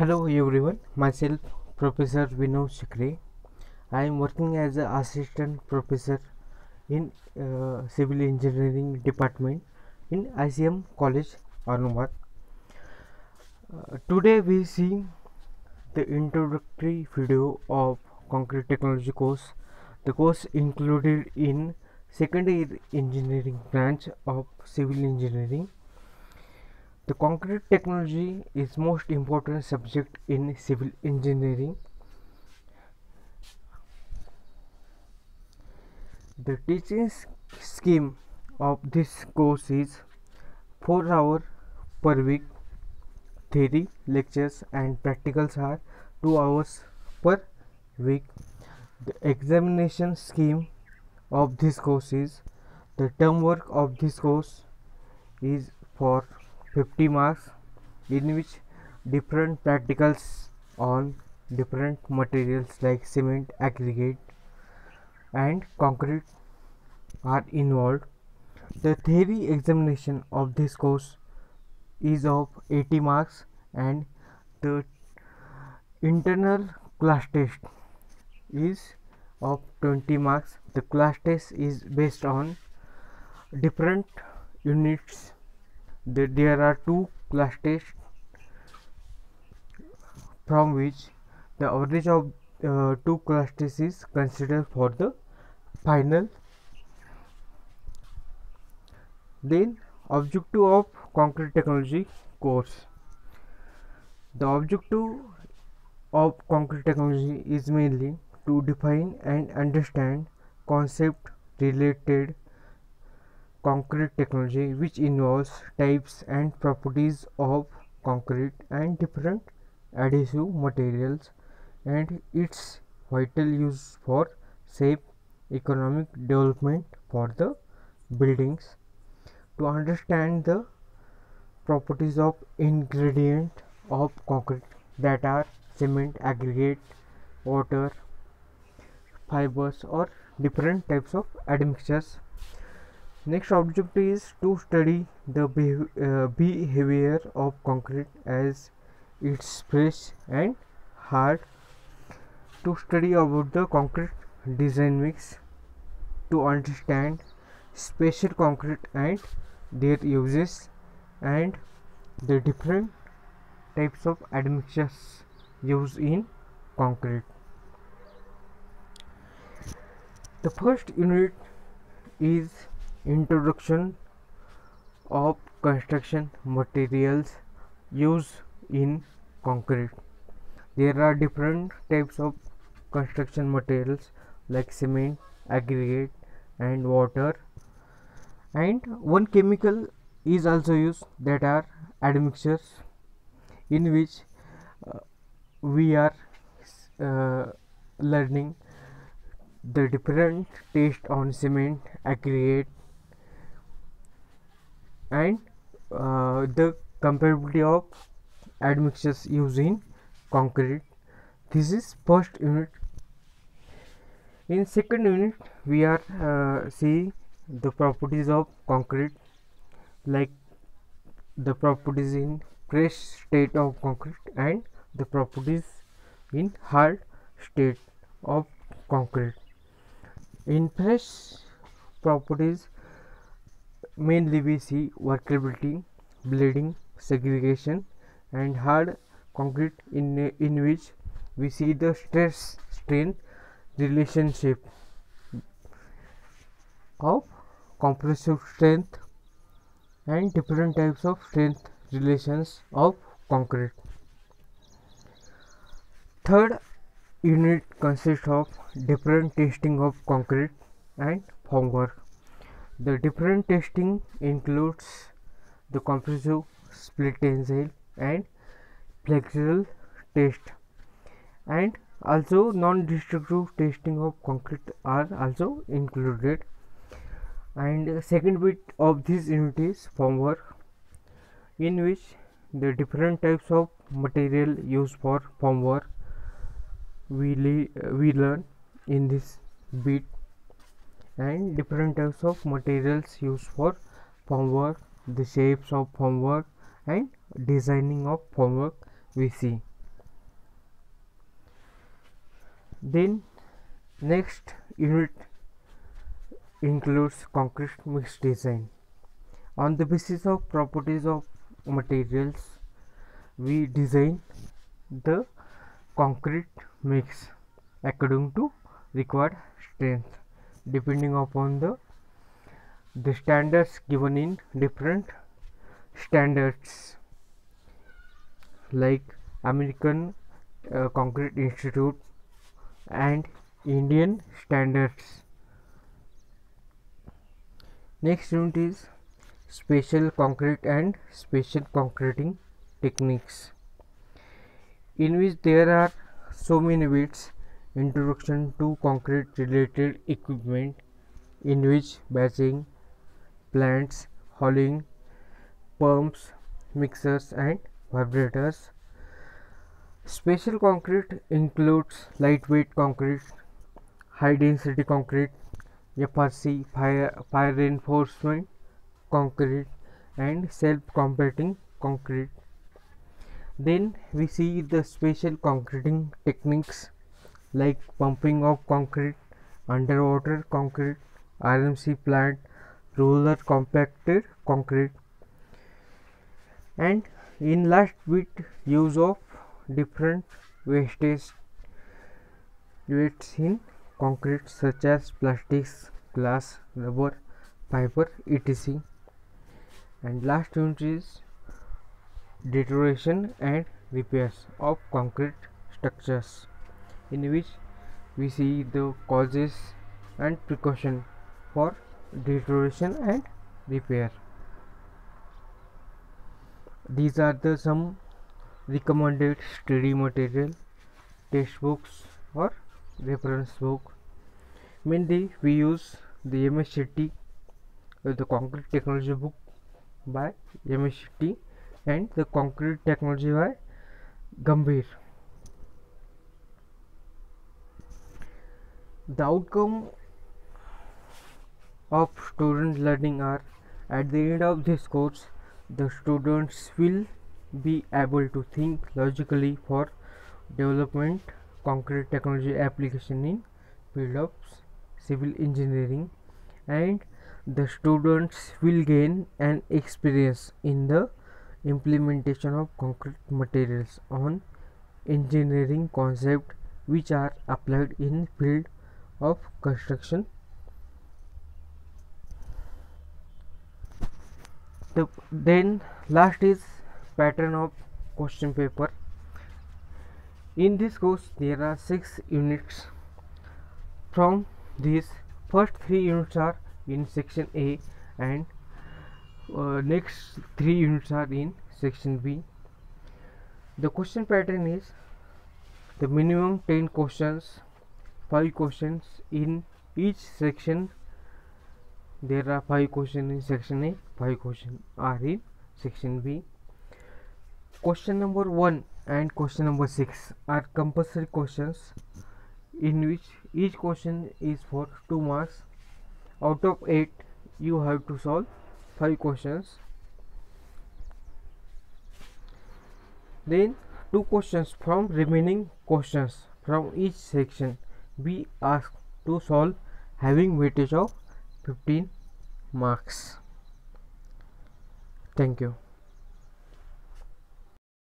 Hello everyone, myself Professor Vinod Shikre. I am working as an assistant professor in civil engineering department in ICM College, Aurangabad. Today we see the introductory video of concrete technology course. The course included in second year engineering branch of civil engineering. The concrete technology is most important subject in civil engineering. The teaching scheme of this course is 4 hours per week. Theory, lectures and practicals are 2 hours per week. The examination scheme of this course is the term work of this course is for 50 marks, in which different practicals on different materials like cement, aggregate and concrete are involved. The theory examination of this course is of 80 marks and the internal class test is of 20 marks. The class test is based on different units. There are two class tests from which the average of two class tests is considered for the final. Then objective of concrete technology course. The objective of concrete technology is mainly to define and understand concept related concrete technology, which involves types and properties of concrete and different adhesive materials and its vital use for safe economic development for the buildings. To understand the properties of ingredient of concrete, that are cement, aggregate, water, fibers or different types of admixtures. Next objective is to study the behavior of concrete as it's fresh and hard. To study about the concrete design mix, to understand special concrete and their uses and the different types of admixtures used in concrete. The first unit is introduction of construction materials used in concrete. There are different types of construction materials like cement, aggregate and water, and one chemical is also used, that are admixtures, in which we are learning the different taste on cement, aggregate and the comparability of admixtures used in concrete. This is first unit. In second unit we are seeing the properties of concrete, like the properties in fresh state of concrete and the properties in hard state of concrete. In fresh properties mainly we see workability, bleeding, segregation and hard concrete, in which we see the stress strain relationship of compressive strength and different types of strength relations of concrete. Third unit consists of different testing of concrete and formwork. The different testing includes the compressive, split tensile and flexural test, and also non-destructive testing of concrete are also included. And second bit of this unit is formwork, in which the different types of material used for formwork we learn in this bit, and different types of materials used for formwork, the shapes of formwork and designing of formwork we see. Then next unit includes concrete mix design. On the basis of properties of materials, we design the concrete mix according to required strength depending upon the standards given in different standards like American Concrete Institute and Indian standards. Next unit is special concrete and special concreting techniques, in which there are so many bits. Introduction to concrete related equipment, in which batching, plants, hauling, pumps, mixers and vibrators. Special concrete includes lightweight concrete, high density concrete, FRC, fire reinforcement concrete and self-compacting concrete. Then we see the special concreting techniques like pumping of concrete, underwater concrete, RMC plant, roller compacted concrete, and in last bit, use of different wastes in concrete such as plastics, glass, rubber, fiber, etc. And last unit is deterioration and repairs of concrete structures, in which we see the causes and precaution for deterioration and repair. These are the some recommended study material, textbooks or reference book. Mainly we use the MS Shetty, the concrete technology book by MS Shetty and the concrete technology by Gambhir. The outcome of student learning are, at the end of this course, the students will be able to think logically for development concrete technology application in field of civil engineering, and the students will gain an experience in the implementation of concrete materials on engineering concepts which are applied in field of construction. Then last is pattern of question paper. In this course there are 6 units. From these, first 3 units are in section A and next 3 units are in section B. The question pattern is the minimum 10 questions, 5 questions in each section. There are 5 questions in section A, 5 questions are in section B. Question number 1 and question number 6 are compulsory questions, in which each question is for 2 marks. Out of 8 you have to solve 5 questions. Then 2 questions from remaining questions from each section be asked to solve, having weightage of 15 marks. Thank you.